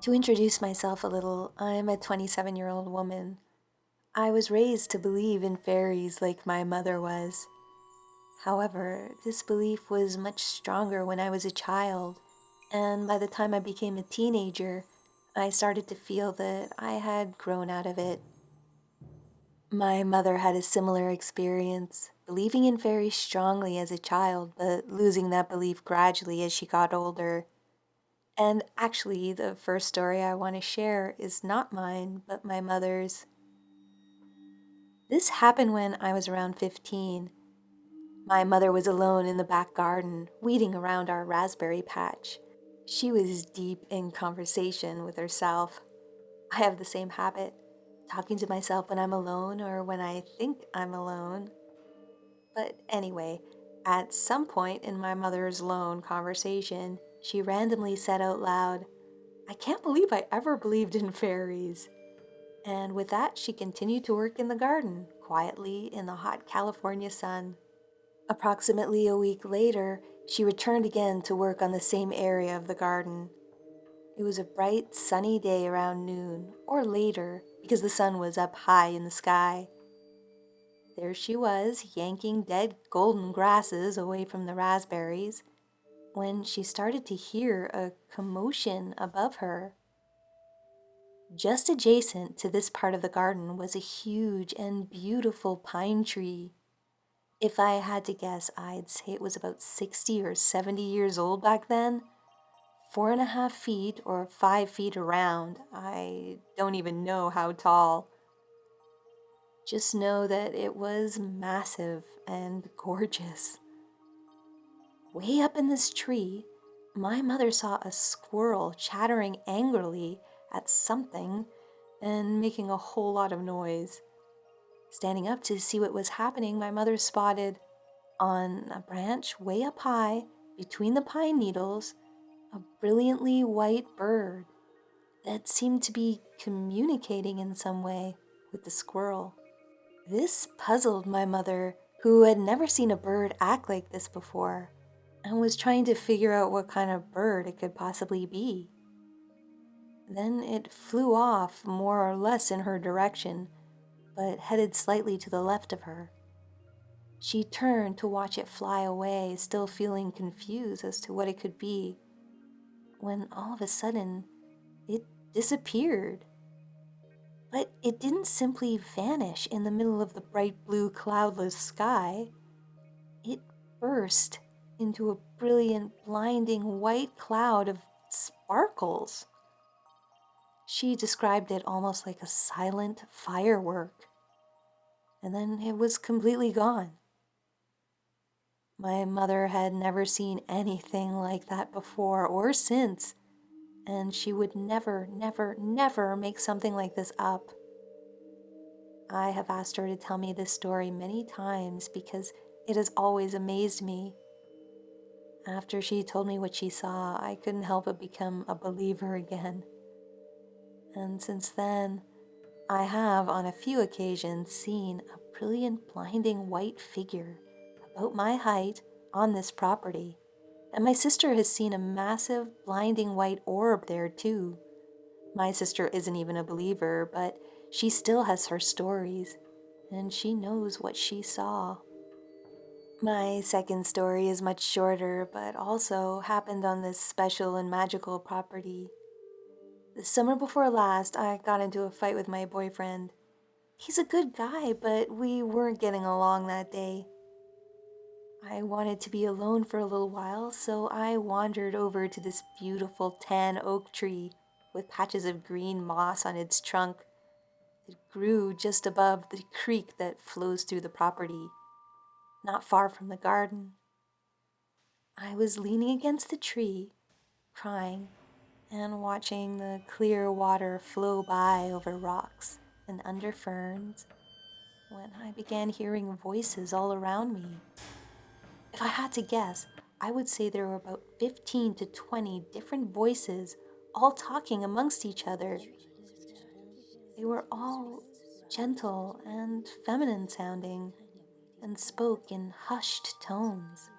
To introduce myself a little, I'm a 27-year-old woman. I was raised to believe in fairies like my mother was. However, this belief was much stronger when I was a child, and by the time I became a teenager, I started to feel that I had grown out of it. My mother had a similar experience, believing in fairies strongly as a child, but losing that belief gradually as she got older. And actually, the first story I want to share is not mine, but my mother's. This happened when I was around 15. My mother was alone in the back garden, weeding around our raspberry patch. She was deep in conversation with herself. I have the same habit, talking to myself when I'm alone or when I think I'm alone. But anyway, at some point in my mother's lone conversation, she randomly said out loud, "I can't believe I ever believed in fairies." And with that, she continued to work in the garden, quietly in the hot California sun. Approximately a week later, she returned again to work on the same area of the garden. It was a bright, sunny day around noon, or later, because the sun was up high in the sky. There she was, yanking dead golden grasses away from the raspberries, when she started to hear a commotion above her. Just adjacent to this part of the garden was a huge and beautiful pine tree. If I had to guess, I'd say it was about 60 or 70 years old back then. 4.5 feet or 5 feet around. I don't even know how tall. Just know that it was massive and gorgeous. Way up in this tree, my mother saw a squirrel chattering angrily at something and making a whole lot of noise. Standing up to see what was happening, my mother spotted, on a branch way up high between the pine needles, a brilliantly white bird that seemed to be communicating in some way with the squirrel. This puzzled my mother, who had never seen a bird act like this before, and was trying to figure out what kind of bird it could possibly be. Then it flew off more or less in her direction, but headed slightly to the left of her. She turned to watch it fly away, still feeling confused as to what it could be, when all of a sudden it disappeared. But it didn't simply vanish in the middle of the bright blue cloudless sky. It burst into a brilliant, blinding white cloud of sparkles. She described it almost like a silent firework. And then it was completely gone. My mother had never seen anything like that before or since, and she would never, never, never make something like this up. I have asked her to tell me this story many times because it has always amazed me. After she told me what she saw, I couldn't help but become a believer again. And since then, I have on a few occasions seen a brilliant, blinding white figure about my height on this property. And my sister has seen a massive, blinding white orb there too. My sister isn't even a believer, but she still has her stories, and she knows what she saw. My second story is much shorter, but also happened on this special and magical property. The summer before last, I got into a fight with my boyfriend. He's a good guy, but we weren't getting along that day. I wanted to be alone for a little while, so I wandered over to this beautiful tan oak tree with patches of green moss on its trunk that grew just above the creek that flows through the property, not far from the garden. I was leaning against the tree, crying, and watching the clear water flow by over rocks and under ferns when I began hearing voices all around me. If I had to guess, I would say there were about 15 to 20 different voices all talking amongst each other. They were all gentle and feminine sounding and spoke in hushed tones.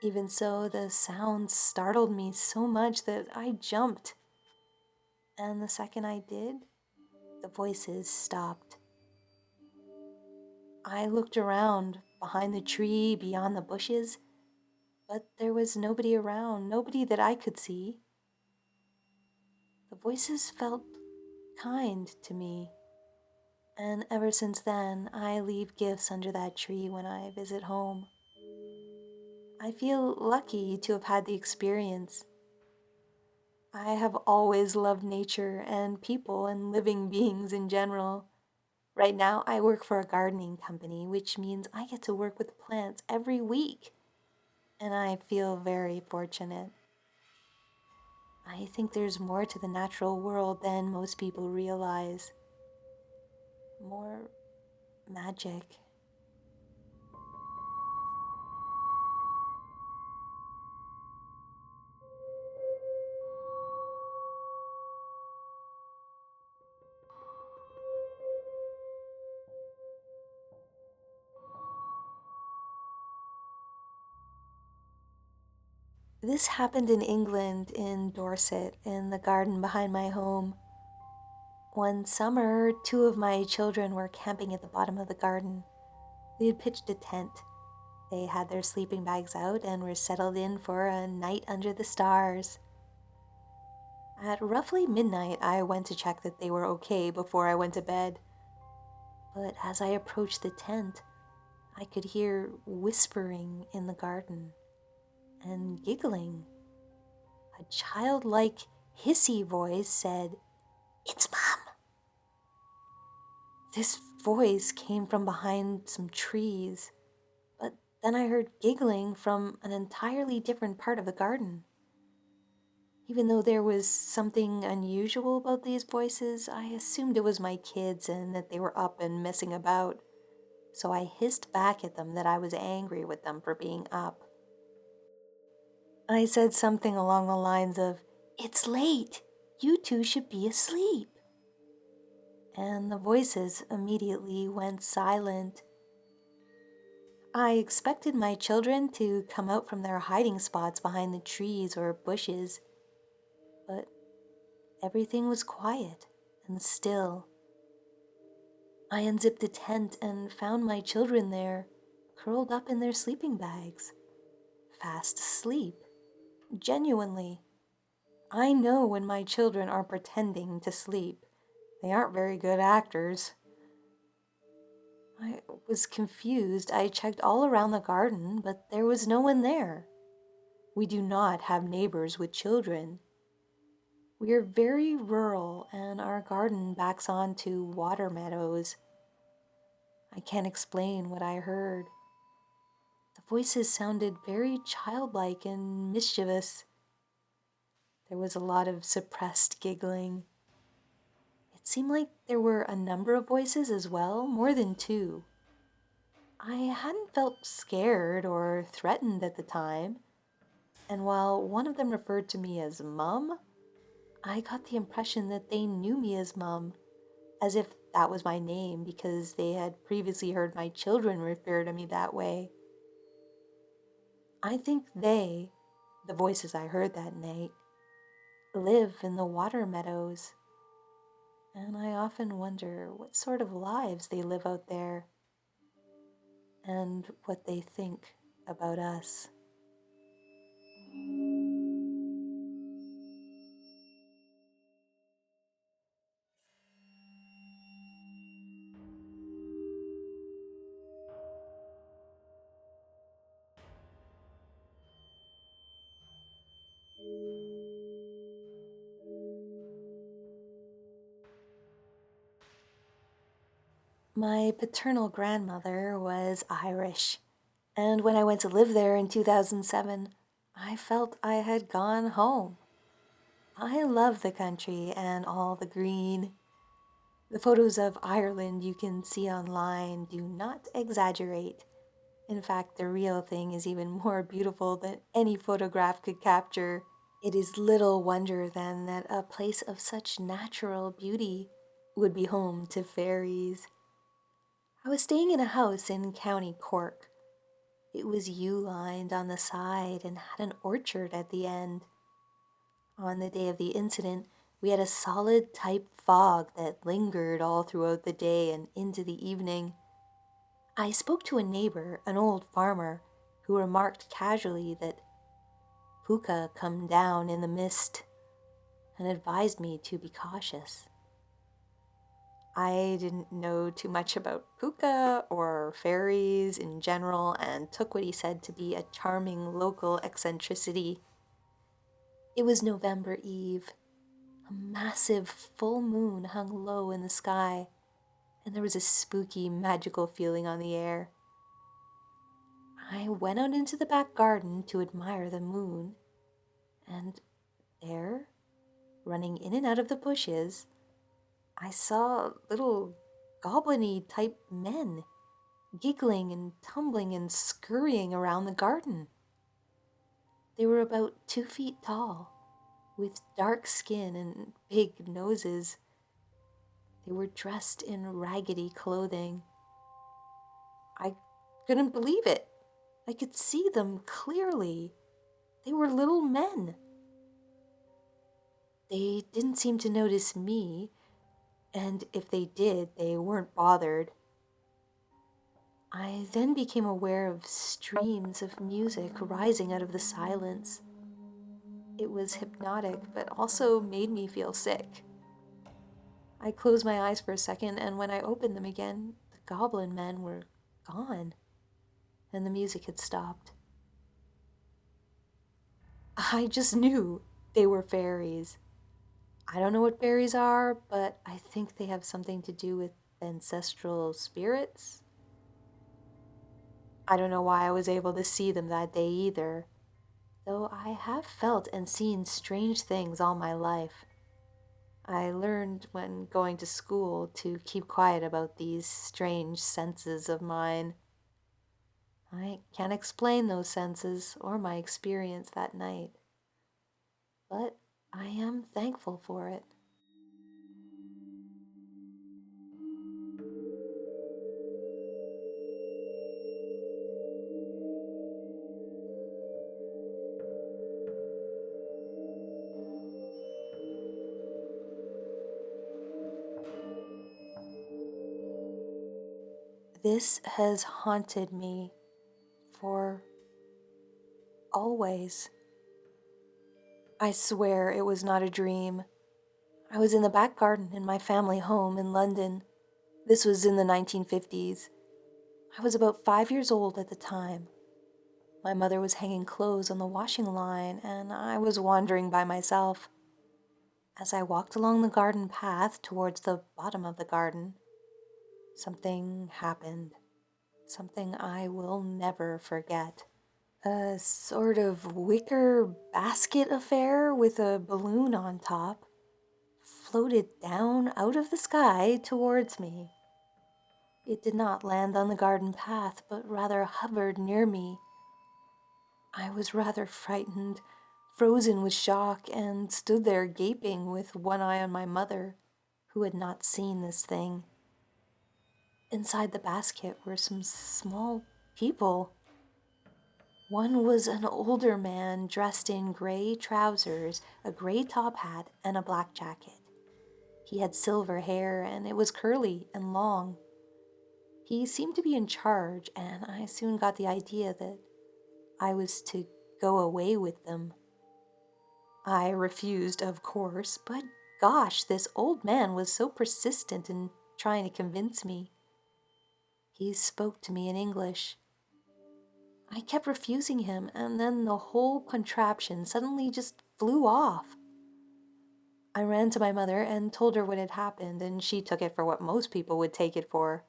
Even so, the sounds startled me so much that I jumped And the second I did, the voices stopped. I looked around, behind the tree, beyond the bushes, but there was nobody around, nobody that I could see. The voices felt kind to me, and ever since then, I leave gifts under that tree when I visit home. I feel lucky to have had the experience. I have always loved nature and people and living beings in general. Right now, I work for a gardening company, which means I get to work with plants every week, and I feel very fortunate. I think there's more to the natural world than most people realize. More magic. This happened in England, in Dorset, in the garden behind my home. One summer, two of my children were camping at the bottom of the garden. They had pitched a tent. They had their sleeping bags out and were settled in for a night under the stars. At roughly midnight, I went to check that they were okay before I went to bed. But as I approached the tent, I could hear whispering in the garden and giggling. A childlike, hissy voice said, "It's Mom." This voice came from behind some trees, but then I heard giggling from an entirely different part of the garden. Even though there was something unusual about these voices, I assumed it was my kids and that they were up and messing about. So I hissed back at them that I was angry with them for being up. I said something along the lines of, "It's late. You two should be asleep." And the voices immediately went silent. I expected my children to come out from their hiding spots behind the trees or bushes, but everything was quiet and still. I unzipped the tent and found my children there, curled up in their sleeping bags, fast asleep. Genuinely. I know when my children are pretending to sleep. They aren't very good actors. I was confused. I checked all around the garden, but there was no one there. We do not have neighbors with children. We are very rural, and our garden backs onto water meadows. I can't explain what I heard. The voices sounded very childlike and mischievous. There was a lot of suppressed giggling. It seemed like there were a number of voices as well, more than two. I hadn't felt scared or threatened at the time, and while one of them referred to me as Mum, I got the impression that they knew me as Mum, as if that was my name because they had previously heard my children refer to me that way. I think they, the voices I heard that night, live in the water meadows, and I often wonder what sort of lives they live out there and what they think about us. My paternal grandmother was Irish, and when I went to live there in 2007, I felt I had gone home. I love the country and all the green. The photos of Ireland you can see online do not exaggerate. In fact, the real thing is even more beautiful than any photograph could capture. It is little wonder then that a place of such natural beauty would be home to fairies. I was staying in a house in County Cork. It was yew-lined on the side and had an orchard at the end. On the day of the incident, We had a solid type fog that lingered all throughout the day and into the evening. I spoke to a neighbor, an old farmer, who remarked casually that puka come down in the mist and advised me to be cautious. I didn't know too much about puka or fairies in general and took what he said to be a charming local eccentricity. It was November Eve. A massive full moon hung low in the sky, and there was a spooky, magical feeling on the air. I went out into the back garden to admire the moon, and there, running in and out of the bushes, I saw little goblin-y type men giggling and tumbling and scurrying around the garden. They were about 2 feet tall, with dark skin and big noses. They were dressed in raggedy clothing. I couldn't believe it. I could see them clearly. They were little men. They didn't seem to notice me, and if they did, they weren't bothered. I then became aware of streams of music rising out of the silence. It was hypnotic, but also made me feel sick. I closed my eyes for a second, and when I opened them again, the goblin men were gone, and the music had stopped. I just knew they were fairies. I don't know what fairies are, but I think they have something to do with ancestral spirits. I don't know why I was able to see them that day either, though I have felt and seen strange things all my life. I learned when going to school to keep quiet about these strange senses of mine. I can't explain those senses or my experience that night, but I am thankful for it. This has haunted me for always. I swear it was not a dream. I was in the back garden in my family home in London. This was in the 1950s. I was about 5 years old at the time. My mother was hanging clothes on the washing line, and I was wandering by myself. As I walked along the garden path towards the bottom of the garden, something happened. Something I will never forget. A sort of wicker basket affair with a balloon on top floated down out of the sky towards me. It did not land on the garden path, but rather hovered near me. I was rather frightened, frozen with shock, and stood there gaping with one eye on my mother, who had not seen this thing. Inside the basket were some small people. One was an older man dressed in gray trousers, a gray top hat, and a black jacket. He had silver hair, and it was curly and long. He seemed to be in charge, and I soon got the idea that I was to go away with them. I refused, of course, but gosh, this old man was so persistent in trying to convince me. He spoke to me in English. I kept refusing him, and then the whole contraption suddenly just flew off. I ran to my mother and told her what had happened, and she took it for what most people would take it for: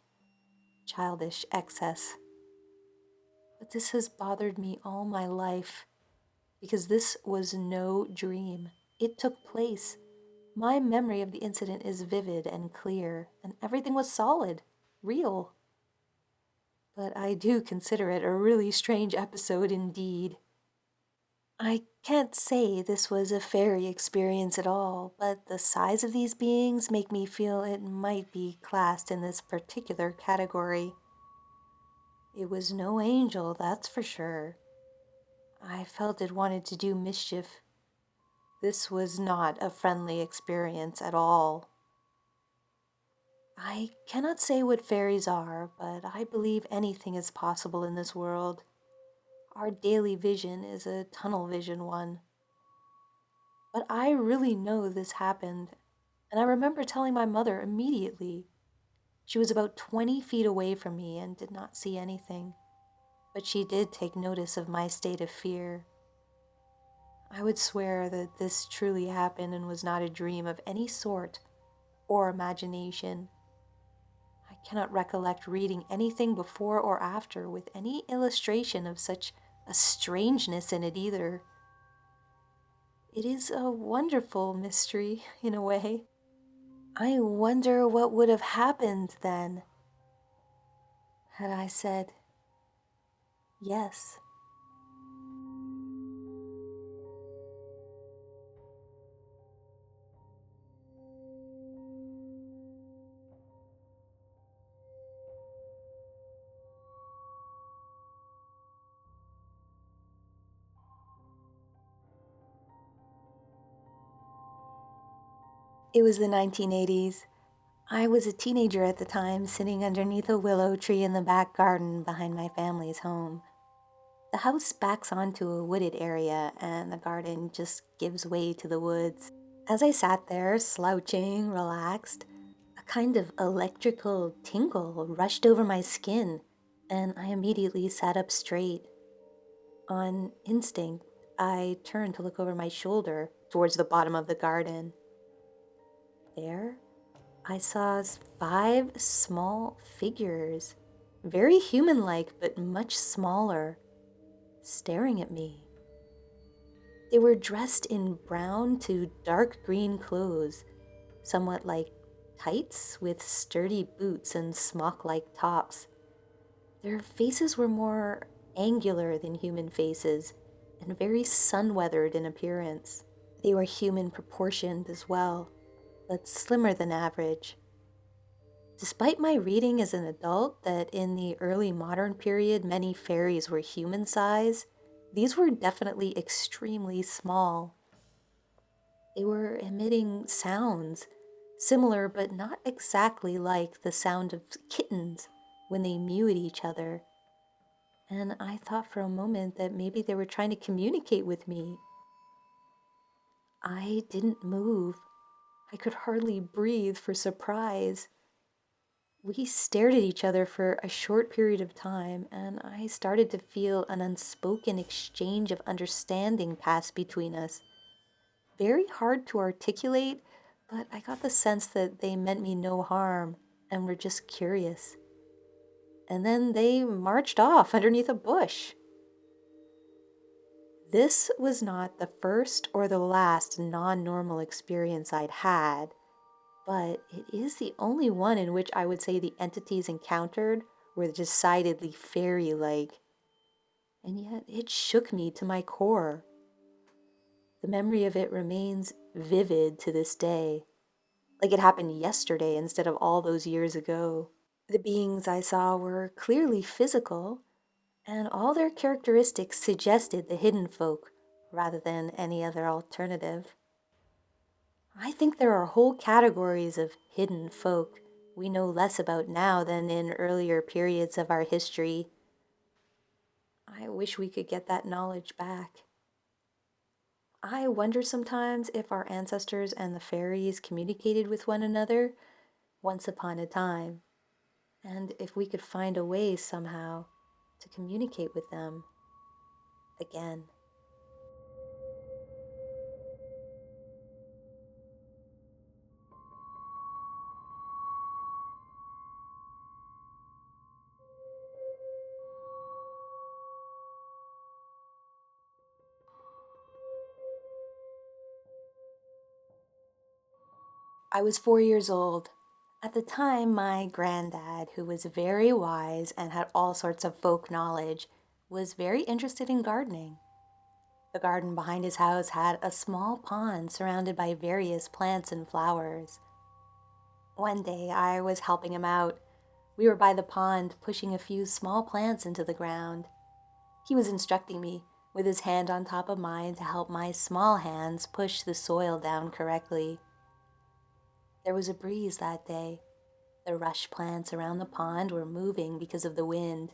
childish excess. But this has bothered me all my life, because this was no dream. It took place. My memory of the incident is vivid and clear, and everything was solid, real. But I do consider it a really strange episode indeed. I can't say this was a fairy experience at all, but the size of these beings make me feel it might be classed in this particular category. It was no angel, that's for sure. I felt it wanted to do mischief. This was not a friendly experience at all. I cannot say what fairies are, but I believe anything is possible in this world. Our daily vision is a tunnel vision one. But I really know this happened, and I remember telling my mother immediately. She was about 20 feet away from me and did not see anything, but she did take notice of my state of fear. I would swear that this truly happened and was not a dream of any sort or imagination. I cannot recollect reading anything before or after with any illustration of such a strangeness in it either. It is a wonderful mystery, in a way. I wonder what would have happened then had I said yes. It was the 1980s. I was a teenager at the time, sitting underneath a willow tree in the back garden behind my family's home. The house backs onto a wooded area, and the garden just gives way to the woods. As I sat there, slouching, relaxed, a kind of electrical tingle rushed over my skin, and I immediately sat up straight. On instinct, I turned to look over my shoulder towards the bottom of the garden. There, I saw five small figures, very human like but much smaller, staring at me. They were dressed in brown to dark green clothes, somewhat like tights with sturdy boots and smock like tops. Their faces were more angular than human faces and very sun weathered in appearance. They were human proportioned as well, but slimmer than average. Despite my reading as an adult that in the early modern period many fairies were human size, these were definitely extremely small. They were emitting sounds, similar but not exactly like the sound of kittens when they mew at each other. And I thought for a moment that maybe they were trying to communicate with me. I didn't move. I could hardly breathe for surprise. We stared at each other for a short period of time, and I started to feel an unspoken exchange of understanding pass between us. Very hard to articulate, but I got the sense that they meant me no harm and were just curious. And then they marched off underneath a bush. This was not the first or the last non-normal experience I'd had, but it is the only one in which I would say the entities encountered were decidedly fairy-like. And yet it shook me to my core. The memory of it remains vivid to this day, like it happened yesterday instead of all those years ago. The beings I saw were clearly physical, and all their characteristics suggested the hidden folk rather than any other alternative. I think there are whole categories of hidden folk we know less about now than in earlier periods of our history. I wish we could get that knowledge back. I wonder sometimes if our ancestors and the fairies communicated with one another once upon a time, and if we could find a way somehow to communicate with them again. I was 4 years old. At the time, my granddad, who was very wise and had all sorts of folk knowledge, was very interested in gardening. The garden behind his house had a small pond surrounded by various plants and flowers. One day, I was helping him out. We were by the pond pushing a few small plants into the ground. He was instructing me, with his hand on top of mine to help my small hands push the soil down correctly. There was a breeze that day. The rush plants around the pond were moving because of the wind,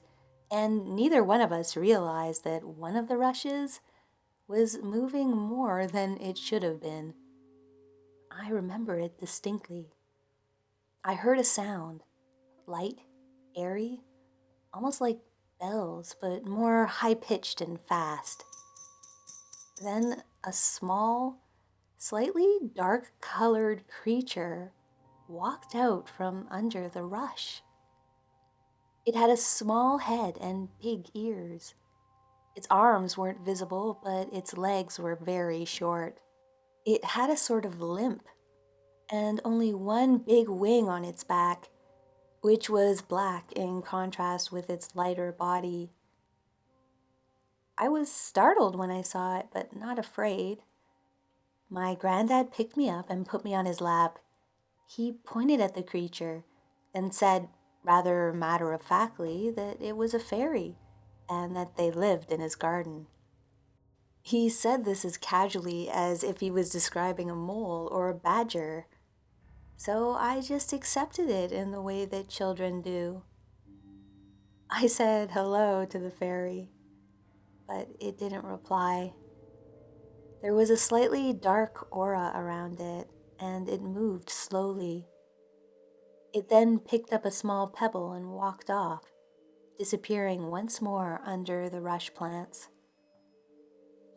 and neither one of us realized that one of the rushes was moving more than it should have been. I remember it distinctly. I heard a sound, light, airy, almost like bells, but more high-pitched and fast. Then a small, slightly dark-colored creature walked out from under the rush. It had a small head and big ears. Its arms weren't visible, but its legs were very short. It had a sort of limp, and only one big wing on its back, which was black in contrast with its lighter body. I was startled when I saw it, but not afraid. My granddad picked me up and put me on his lap. He pointed at the creature and said, rather matter-of-factly, that it was a fairy and that they lived in his garden. He said this as casually as if he was describing a mole or a badger, so I just accepted it in the way that children do. I said hello to the fairy, but it didn't reply. There was a slightly dark aura around it, and it moved slowly. It then picked up a small pebble and walked off, disappearing once more under the rush plants.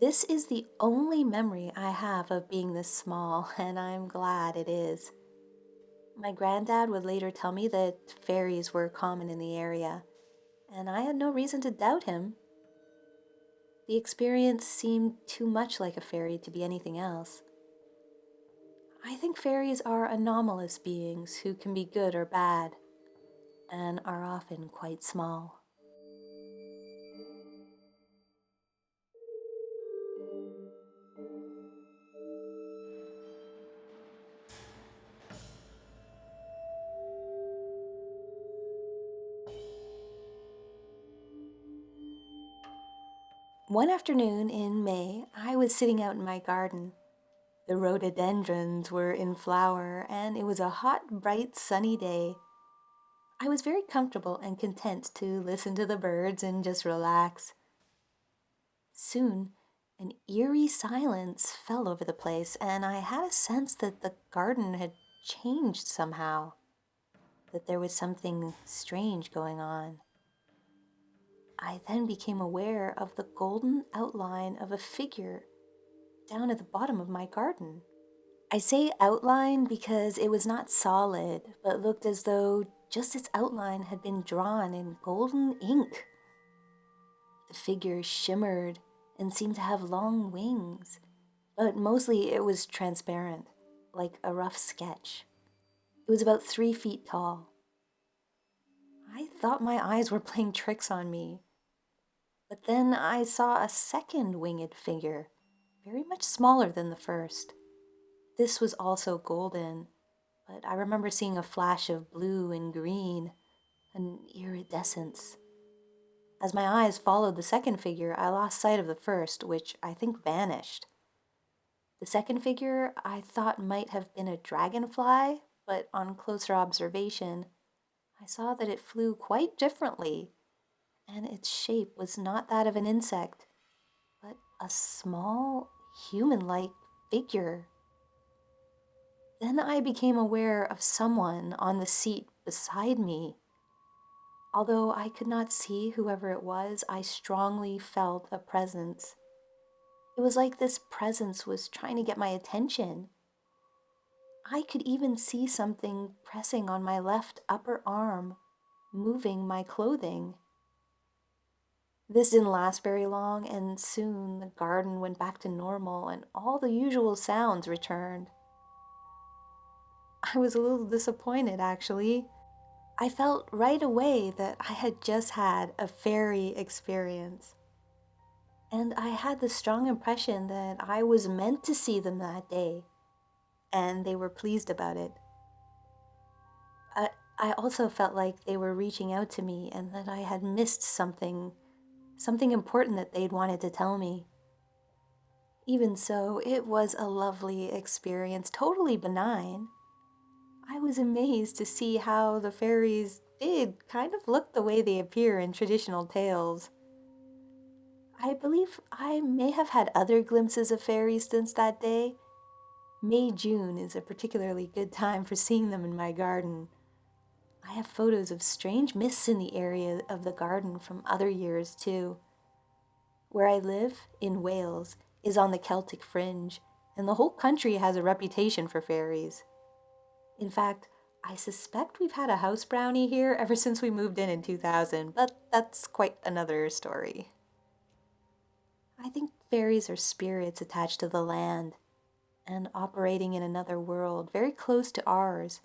This is the only memory I have of being this small, and I'm glad it is. My granddad would later tell me that fairies were common in the area, and I had no reason to doubt him. The experience seemed too much like a fairy to be anything else. I think fairies are anomalous beings who can be good or bad, and are often quite small. One afternoon in May, I was sitting out in my garden. The rhododendrons were in flower, and it was a hot, bright, sunny day. I was very comfortable and content to listen to the birds and just relax. Soon, an eerie silence fell over the place, and I had a sense that the garden had changed somehow, that there was something strange going on. I then became aware of the golden outline of a figure down at the bottom of my garden. I say outline because it was not solid, but looked as though just its outline had been drawn in golden ink. The figure shimmered and seemed to have long wings, but mostly it was transparent, like a rough sketch. It was about 3 feet tall. I thought my eyes were playing tricks on me. But then I saw a second winged figure, very much smaller than the first. This was also golden, but I remember seeing a flash of blue and green, an iridescence. As my eyes followed the second figure, I lost sight of the first, which I think vanished. The second figure I thought might have been a dragonfly, but on closer observation, I saw that it flew quite differently, and its shape was not that of an insect, but a small, human-like figure. Then I became aware of someone on the seat beside me. Although I could not see whoever it was, I strongly felt a presence. It was like this presence was trying to get my attention. I could even see something pressing on my left upper arm, moving my clothing. This didn't last very long, and soon the garden went back to normal and all the usual sounds returned. I was a little disappointed, actually. I felt right away that I had just had a fairy experience. And I had the strong impression that I was meant to see them that day, and they were pleased about it. I, I also felt like they were reaching out to me and that I had missed something something important that they'd wanted to tell me. Even so, it was a lovely experience, totally benign. I was amazed to see how the fairies did kind of look the way they appear in traditional tales. I believe I may have had other glimpses of fairies since that day. May-June is a particularly good time for seeing them in my garden. I have photos of strange mists in the area of the garden from other years, too. Where I live, in Wales, is on the Celtic fringe, and the whole country has a reputation for fairies. In fact, I suspect we've had a house brownie here ever since we moved in 2000, but that's quite another story. I think fairies are spirits attached to the land and operating in another world very close to ours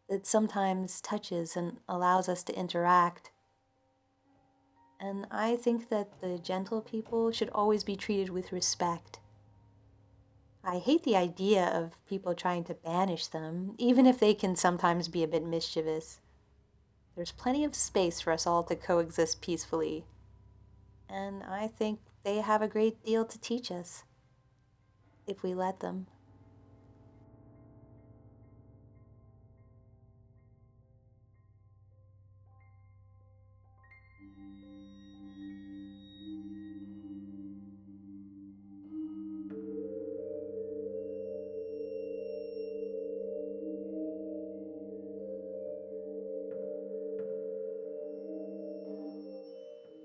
that sometimes touches and allows us to interact. And I think that the gentle people should always be treated with respect. I hate the idea of people trying to banish them, even if they can sometimes be a bit mischievous. There's plenty of space for us all to coexist peacefully, and I think they have a great deal to teach us, if we let them.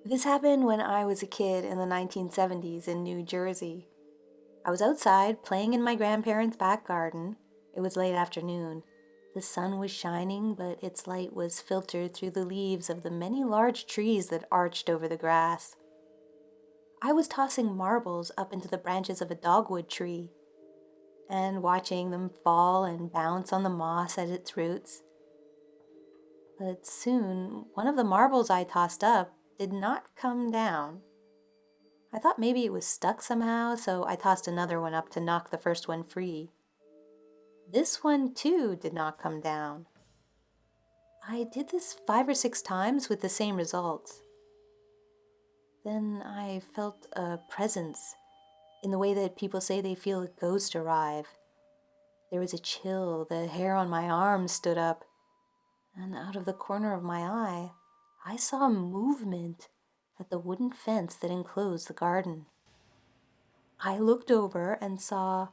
This happened when I was a kid in the 1970s in New Jersey. I was outside playing in my grandparents' back garden. It was late afternoon. The sun was shining, but its light was filtered through the leaves of the many large trees that arched over the grass. I was tossing marbles up into the branches of a dogwood tree and watching them fall and bounce on the moss at its roots. But soon, one of the marbles I tossed up did not come down. I thought maybe it was stuck somehow, so I tossed another one up to knock the first one free. This one, too, did not come down. I did this 5 or 6 times with the same results. Then I felt a presence, in the way that people say they feel a ghost arrive. There was a chill, the hair on my arms stood up, and out of the corner of my eye, I saw movement at the wooden fence that enclosed the garden. I looked over and saw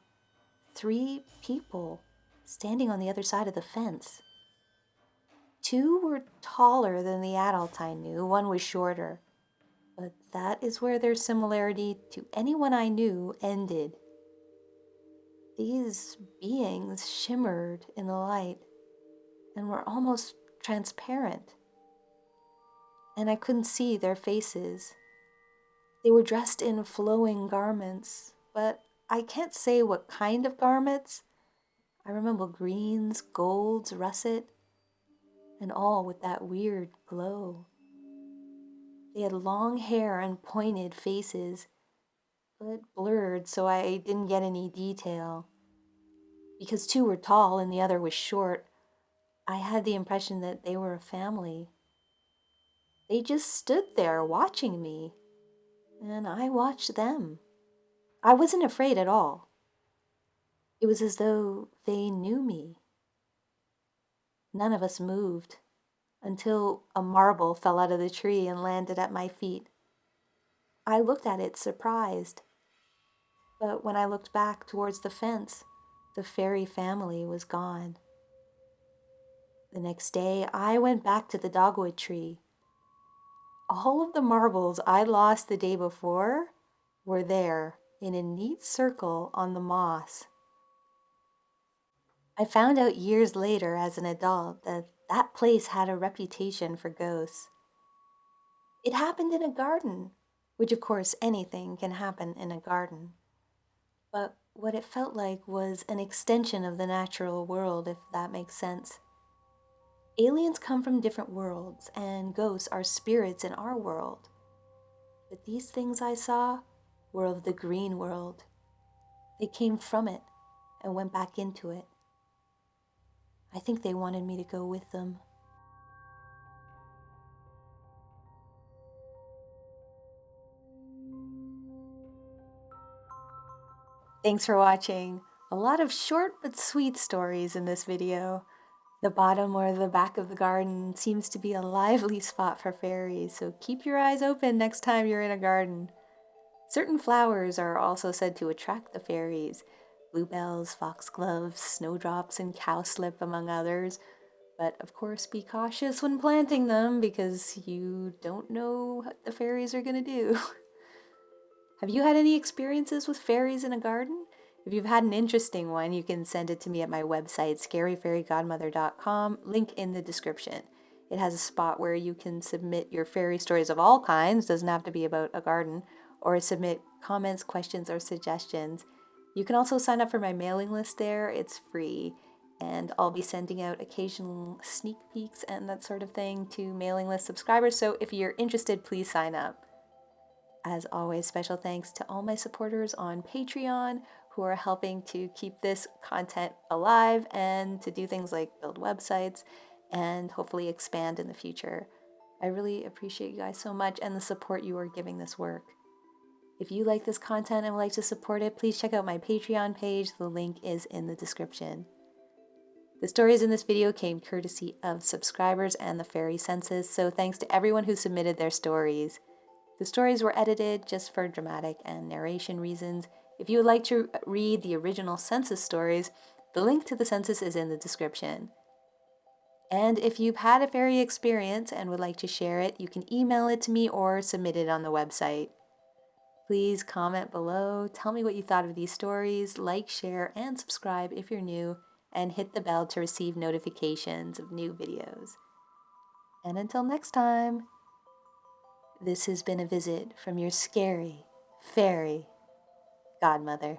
3 people standing on the other side of the fence. 2 were taller than the adult I knew, one was shorter. But that is where their similarity to anyone I knew ended. These beings shimmered in the light and were almost transparent. And I couldn't see their faces. They were dressed in flowing garments, but I can't say what kind of garments. I remember greens, golds, russet, and all with that weird glow. They had long hair and pointed faces, but blurred so I didn't get any detail. Because 2 were tall and the other was short, I had the impression that they were a family. They just stood there watching me, and I watched them. I wasn't afraid at all. It was as though they knew me. None of us moved until a marble fell out of the tree and landed at my feet. I looked at it surprised, but when I looked back towards the fence, the fairy family was gone. The next day, I went back to the dogwood tree. All of the marbles I lost the day before were there in a neat circle on the moss. I found out years later as an adult that that place had a reputation for ghosts. It happened in a garden, which of course anything can happen in a garden. But what it felt like was an extension of the natural world, if that makes sense. Aliens come from different worlds, and ghosts are spirits in our world. But these things I saw were of the green world. They came from it and went back into it. I think they wanted me to go with them. Thanks for watching. A lot of short but sweet stories in this video. The bottom or the back of the garden seems to be a lively spot for fairies, so keep your eyes open next time you're in a garden. Certain flowers are also said to attract the fairies. Bluebells, foxgloves, snowdrops, and cowslip, among others. But of course, be cautious when planting them because you don't know what the fairies are going to do. Have you had any experiences with fairies in a garden? If you've had an interesting one, you can send it to me at my website, scaryfairygodmother.com, link in the description. It has a spot where you can submit your fairy stories of all kinds, doesn't have to be about a garden, or submit comments, questions, or suggestions. You can also sign up for my mailing list there, it's free, and I'll be sending out occasional sneak peeks and that sort of thing to mailing list subscribers, so if you're interested, please sign up. As always, special thanks to all my supporters on Patreon who are helping to keep this content alive and to do things like build websites and hopefully expand in the future. I really appreciate you guys so much and the support you are giving this work. If you like this content and would like to support it, please check out my Patreon page. The link is in the description. The stories in this video came courtesy of subscribers and the fairy census, so thanks to everyone who submitted their stories. The stories were edited just for dramatic and narration reasons. If you would like to read the original census stories, the link to the census is in the description. And if you've had a fairy experience and would like to share it, you can email it to me or submit it on the website. Please comment below, tell me what you thought of these stories, like, share, and subscribe if you're new, and hit the bell to receive notifications of new videos. And until next time, this has been a visit from your scary fairy godmother.